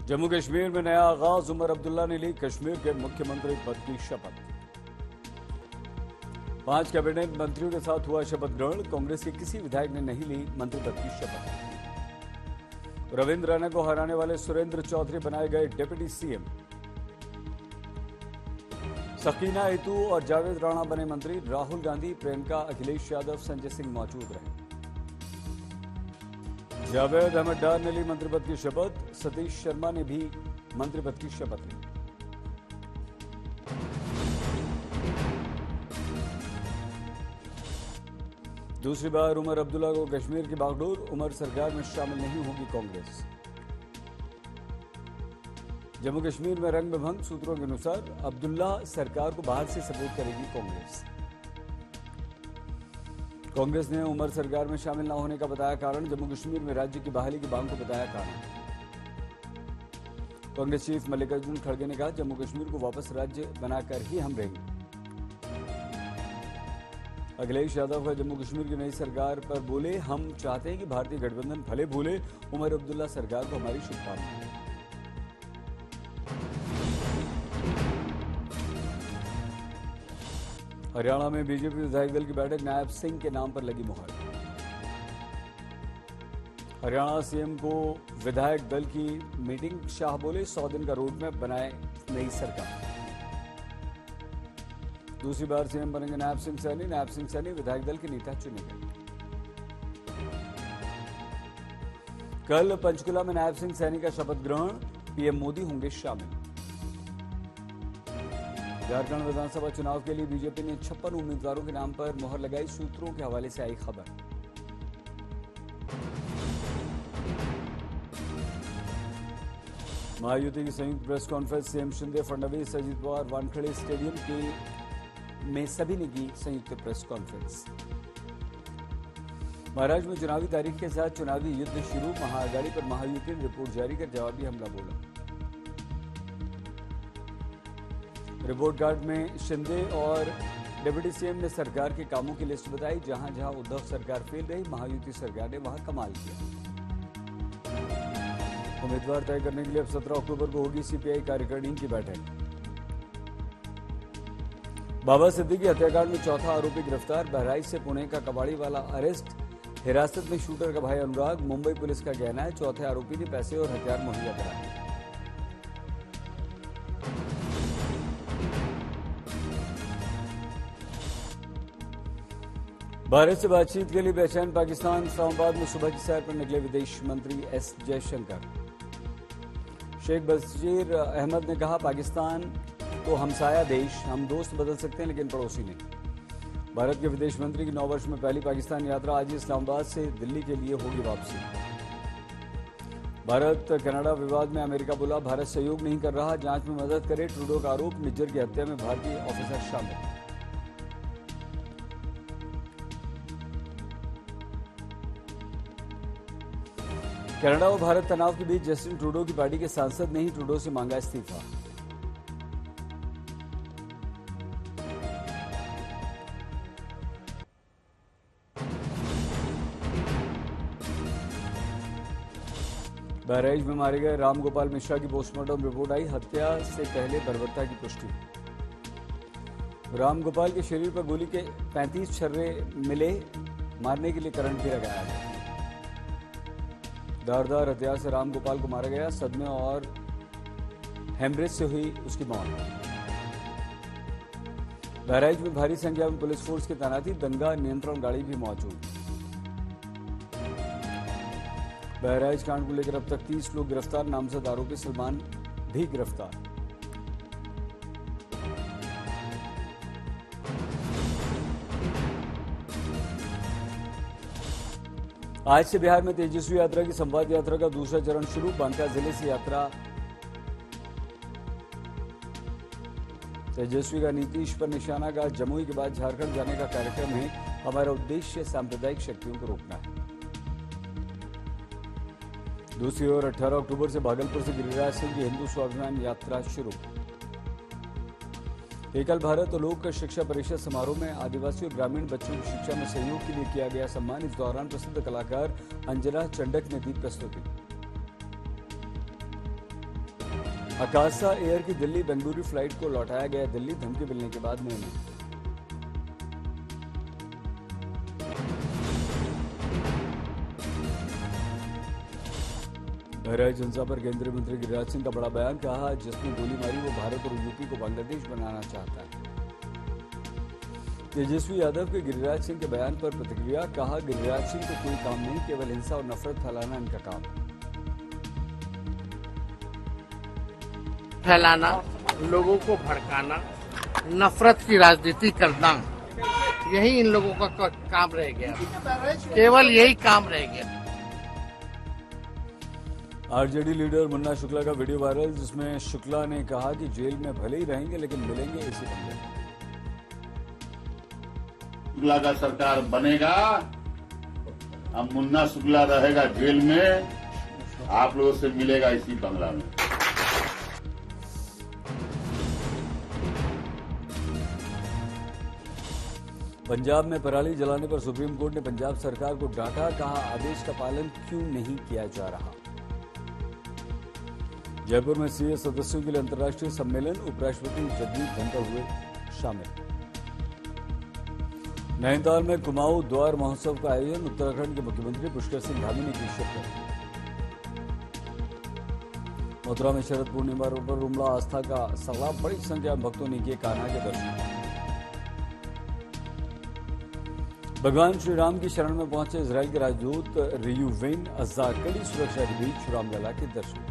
जम्मू कश्मीर में नया आगाज, उमर अब्दुल्ला ने ली कश्मीर के मुख्यमंत्री पद की शपथ। 5 कैबिनेट मंत्रियों के साथ हुआ शपथ ग्रहण। कांग्रेस के किसी विधायक ने नहीं ली मंत्री पद की शपथ। रविंद्र रैना को हराने वाले सुरेंद्र चौधरी बनाए गए डिप्टी सीएम। सकीना इतू और जावेद राणा बने मंत्री। राहुल गांधी, प्रियंका, अखिलेश यादव, संजय सिंह मौजूद रहे। जावेद अहमद डार ने ली मंत्री पद की शपथ। सतीश शर्मा ने भी मंत्री पद की शपथ ली। दूसरी बार उमर अब्दुल्ला को कश्मीर की बागडोर। उमर सरकार में शामिल नहीं होगी कांग्रेस। जम्मू कश्मीर में रंग में भंग। सूत्रों के अनुसार अब्दुल्ला सरकार को बाहर से सपोर्ट करेगी कांग्रेस। कांग्रेस ने उमर सरकार में शामिल न होने का बताया कारण। जम्मू कश्मीर में राज्य की बहाली की मांग को बताया कारण। कांग्रेस चीफ मल्लिकार्जुन खड़गे ने कहा, जम्मू कश्मीर को वापस राज्य बनाकर ही हम रहेंगे। अखिलेश यादव का जम्मू कश्मीर की नई सरकार पर बोले, हम चाहते हैं कि भारतीय गठबंधन भले भूले, उमर अब्दुल्ला सरकार को हमारी शुभकामनाएं। हरियाणा में बीजेपी विधायक दल की बैठक। नायब सिंह के नाम पर लगी मुहर। हरियाणा सीएम को विधायक दल की मीटिंग। शाह बोले, 100 दिन का रोड मैप बनाए नई सरकार। दूसरी बार सीएम बनेंगे नायब सिंह सैनी। नायब सिंह सैनी विधायक दल के नेता चुने गए। कल पंचकुला में नायब सिंह सैनी का शपथ ग्रहण। पीएम मोदी होंगे शामिल। झारखंड विधानसभा चुनाव के लिए बीजेपी ने 56 उम्मीदवारों के नाम पर मुहर लगाई। सूत्रों के हवाले से आई खबर। महायुति की संयुक्त press conference. CM Shinde, Fadnavis, Ajit Pawar Wankhede stadium में सभी ने की संयुक्त प्रेस कॉन्फ्रेंस। महाराष्ट्र में चुनावी तारीख के साथ चुनावी युद्ध शुरू। महाआघाड़ी पर महायुति ने रिपोर्ट जारी कर जवाबी हमला बोला। रिपोर्ट कार्ड में शिंदे और डिप्टी सीएम ने सरकार के कामों की लिस्ट बताई। जहां जहां उद्धव सरकार फेल रही, महायुति सरकार ने वहां कमाल किया। उम्मीदवार तय करने के लिए अब 17 अक्टूबर को होगी सीपीआई कार्यकारिणी की बैठक। बाबा सिद्दीकी हत्याकांड में चौथा आरोपी गिरफ्तार। बहराइच से पुणे का कबाड़ी वाला अरेस्ट। हिरासत में शूटर का भाई अनुराग। मुंबई पुलिस का कहना है चौथे आरोपी ने पैसे और हथियार मुहैया कराए। भारत से बातचीत के लिए बेचैन पाकिस्तान। इस्लामाबाद में सुबह की सैर पर निकले विदेश मंत्री एस जयशंकर। शेख बशीर अहमद ने कहा, पाकिस्तान तो हमसाया देश, हम दोस्त बदल सकते हैं लेकिन पड़ोसी नहीं। भारत के विदेश मंत्री की 9 वर्ष में पहली पाकिस्तान यात्रा। आज इस्लामाबाद से दिल्ली के लिए होगी वापसी। भारत कनाडा विवाद में अमेरिका बोला, भारत सहयोग नहीं कर रहा, जांच में मदद करे। ट्रूडो का आरोप, निज्जर की हत्या में भारतीय ऑफिसर शामिल। कनाडा और भारत तनाव के बीच जस्टिन ट्रूडो की पार्टी के सांसद ने ही ट्रूडो से मांगा इस्तीफा। बहराइच में मारे गए रामगोपाल मिश्रा की पोस्टमार्टम रिपोर्ट आई। हत्या से पहले बर्बरता की पुष्टि। रामगोपाल के शरीर पर गोली के 35 छर्रे मिले। मारने के लिए करंट भी लगाया गया। धारदार हथियार से रामगोपाल को मारा गया। सदमे और हेमरेज से हुई उसकी मौत। बहराइच में भारी संख्या में पुलिस फोर्स की तैनाती। दंगा नियंत्रण गाड़ी भी मौजूद। बहराइच कांड को लेकर अब तक 30 लोग गिरफ्तार। नामजद आरोपी सलमान भी गिरफ्तार। आज से बिहार में तेजस्वी यात्रा की संवाद यात्रा का दूसरा चरण शुरू। बांका जिले से यात्रा। तेजस्वी का नीतीश पर निशाना का। जमुई के बाद झारखंड जाने का कार्यक्रम है। हमारा उद्देश्य सांप्रदायिक शक्तियों को रोकना है। दूसरी ओर 18 अक्टूबर से भागलपुर से गिरिराज सिंह की हिंदू स्वाभिमान यात्रा शुरू। एकल भारत लोक शिक्षा परिषद समारोह में आदिवासी और ग्रामीण बच्चों की शिक्षा में सहयोग के लिए किया गया सम्मान। इस दौरान प्रसिद्ध कलाकार अंजना चंडक ने दी प्रस्तुति। आकाशा एयर की दिल्ली बेंगलुरु फ्लाइट को लौटाया गया दिल्ली, धमकी मिलने के बाद निर्णय। बहराइच हिंसा पर केंद्रीय मंत्री गिरिराज सिंह का बड़ा बयान, कहा जिसने गोली मारी वो भारत और यूपी को बांग्लादेश बनाना चाहता है। तेजस्वी यादव के गिरिराज सिंह के बयान पर प्रतिक्रिया, कहा गिरिराज सिंह को कोई काम नहीं, केवल हिंसा और नफरत फैलाना इनका काम है। फैलाना, लोगों को भड़काना, नफरत की राजनीति करना, यही इन लोगों का काम रह गया, केवल यही काम रह गया। आरजेडी लीडर मुन्ना शुक्ला का वीडियो वायरल, जिसमें शुक्ला ने कहा कि जेल में भले ही रहेंगे लेकिन मिलेंगे इसी बंगले में। शुक्ला का सरकार बनेगा, अब मुन्ना शुक्ला रहेगा जेल में, आप लोगों से मिलेगा इसी बंगला में। पंजाब में पराली जलाने पर सुप्रीम कोर्ट ने पंजाब सरकार को डांटा, कहा आदेश का पालन क्यों नहीं किया जा रहा। जयपुर में सीए सदस्यों के लिए अंतर्राष्ट्रीय सम्मेलन, उपराष्ट्रपति जगदीप धनखड़ हुए शामिल। नैनीताल में कुमाऊं द्वार महोत्सव का आयोजन, उत्तराखंड के मुख्यमंत्री पुष्कर सिंह धामी ने की शिरकत। मथुरा में शरद पूर्णिमा पर उमड़ा आस्था का सैलाब, बड़ी संख्या में भक्तों ने किए कान्हा के दर्शन। भगवान श्री राम की शरण में पहुंचे इजराइल के राजदूत रियूवेन अज्जा, कड़ी सुरक्षा के बीच रामलला के दर्शन।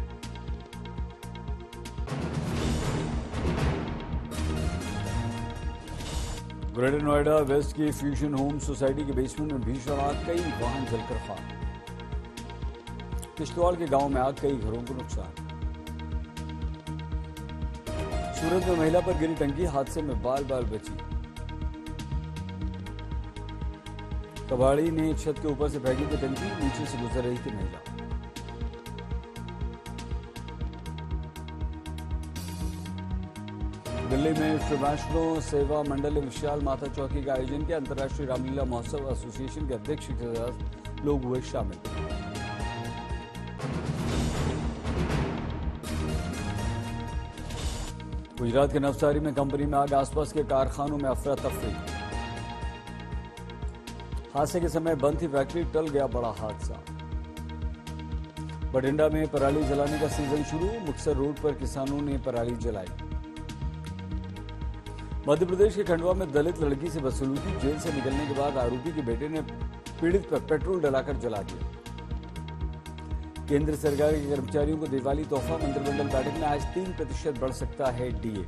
ग्रेटर नोएडा वेस्ट की फ्यूजन होम सोसाइटी के बेसमेंट में भीषण आग, कई वाहन जलकर खाक। किश्तवाड़ के गांव में आग, कई घरों को नुकसान। सूरत में महिला पर गिरी टंकी, हादसे में बाल बाल बची। कबाड़ी ने छत के ऊपर से फेंकी थी टंकी, नीचे से गुजर रही थी महिला। दिल्ली में श्री वैष्णो सेवा मंडल ने विशाल माता चौकी का आयोजन किया, अंतर्राष्ट्रीय रामलीला महोत्सव एसोसिएशन के अध्यक्ष के साथ लोग हुए शामिल। गुजरात के नवसारी में कंपनी में आग, आसपास के कारखानों में अफरा तफरी। हादसे के समय बंद थी फैक्ट्री, टल गया बड़ा हादसा। बठिंडा में पराली जलाने का सीजन शुरू, मुक्तसर रोड पर किसानों ने पराली जलाई। मध्य प्रदेश के खंडवा में दलित लड़की से बदसलूकी, जेल से निकलने के बाद आरोपी के बेटे ने पीड़ित पर पेट्रोल डलाकर जला दिया। केंद्र सरकार के कर्मचारियों को दिवाली तोहफा, मंत्रिमंडल बैठक में आज 3% बढ़ सकता है डीए।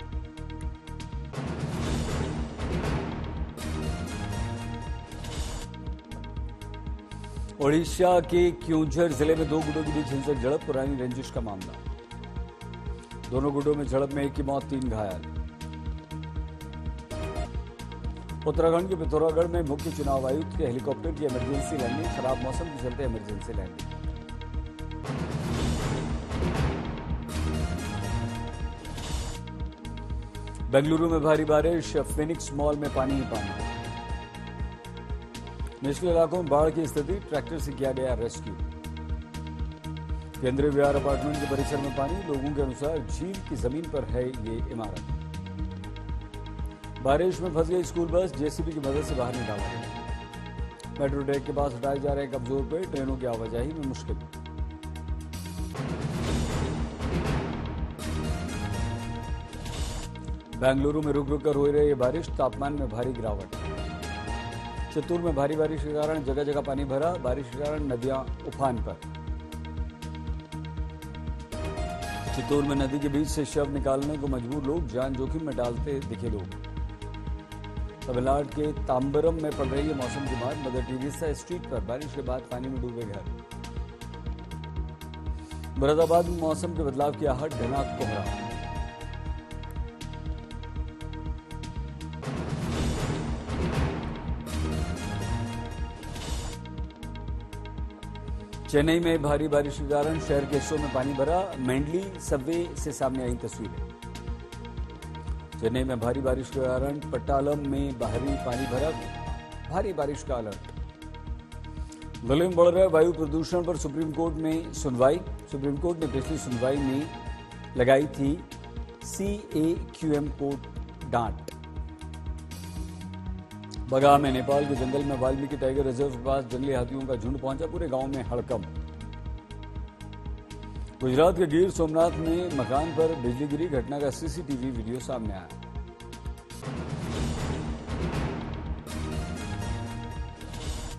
ओडिशा के क्योंझर जिले में 2 गुटों के बीच हिंसक झड़प, पुरानी रंजिश का मामला। दोनों गुटों में झड़प में एक की मौत, 3 घायल। उत्तराखंड के पिथौरागढ़ में मुख्य चुनाव आयुक्त के हेलीकॉप्टर की इमरजेंसी लैंडिंग, खराब मौसम के चलते इमरजेंसी लैंडिंग। बेंगलुरु में भारी बारिश, फिनिक्स मॉल में पानी ही पानी। निचले इलाकों में बाढ़ की स्थिति, ट्रैक्टर से किया गया रेस्क्यू। केंद्रीय विहार अपार्टमेंट के परिसर में पानी, लोगों के अनुसार झील की जमीन पर है ये इमारत। बारिश में फंस गई स्कूल बस, जेसीबी की मदद से बाहर निकाला गया। मेट्रो ट्रैक के पास हटाए जा रहे कमजोर पेड़, ट्रेनों की आवाजाही में मुश्किल। बेंगलुरु में रुक रुक कर हो रही बारिश, तापमान में भारी गिरावट। चित्तूर में भारी बारिश के कारण जगह जगह पानी भरा, बारिश के कारण नदियां उफान पर। चित्तूर में नदी के बीच से शव निकालने को मजबूर लोग, जान जोखिम में डालते दिखे लोग। तमिलनाडु के तांबरम में पड़ रही है मौसम की मार, मदर टेरेसा स्ट्रीट पर बारिश के बाद पानी में डूबे घर। मुरादाबाद में मौसम के बदलाव की आहट, घना कोहरा। चेन्नई में भारी बारिश के कारण शहर के हिस्सों में पानी भरा, मेंडली सबवे से सामने आई तस्वीरें। चेन्नई में भारी बारिश के कारण पट्टालम में भारी पानी भरा, भारी बारिश का अलर्ट। दिल्ली में बढ़ रहा वायु प्रदूषण पर सुप्रीम कोर्ट में सुनवाई। सुप्रीम कोर्ट ने पिछली सुनवाई में लगाई थी CAQM को डांट। बगा में नेपाल के जंगल में वाल्मीकि टाइगर रिजर्व के पास जंगली हाथियों का झुंड पहुंचा, पूरे गांव में हड़कंप। गुजरात के गिर सोमनाथ में मकान पर बिजली गिरी, घटना का CCTV वीडियो सामने आया।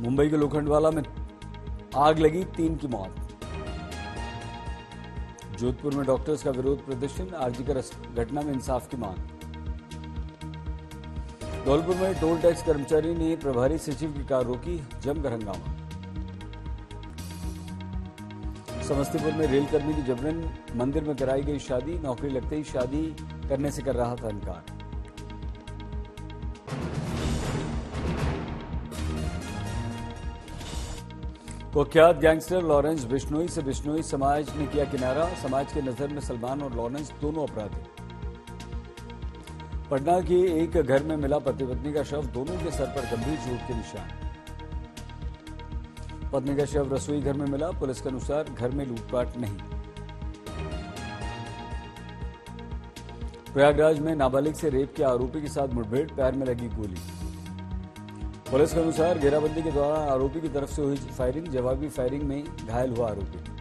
मुंबई के लोखंडवाला में आग लगी, 3 की मौत। जोधपुर में डॉक्टर्स का विरोध प्रदर्शन, आरजीकर घटना में इंसाफ की मांग। धौलपुर में टोल टैक्स कर्मचारी ने प्रभारी सचिव की कार रोकी, जमकर हंगामा। समस्तीपुर में रेलकर्मी की जबरन मंदिर में कराई गई शादी, नौकरी लगते ही शादी करने से कर रहा था इनकार। कुख्यात गैंगस्टर लॉरेंस बिश्नोई से बिश्नोई समाज ने किया किनारा, समाज के नजर में सलमान और लॉरेंस दोनों अपराधी। पटना के एक घर में मिला पति पत्नी का शव, दोनों के सर पर गंभीर चोट के निशान। पत्नी का शव रसोई घर में मिला, पुलिस के अनुसार घर में लूटपाट नहीं। प्रयागराज में नाबालिग से रेप के आरोपी के साथ मुठभेड़, पैर में लगी गोली। पुलिस के अनुसार घेराबंदी के दौरान आरोपी की तरफ से हुई फायरिंग, जवाबी फायरिंग में घायल हुआ आरोपी।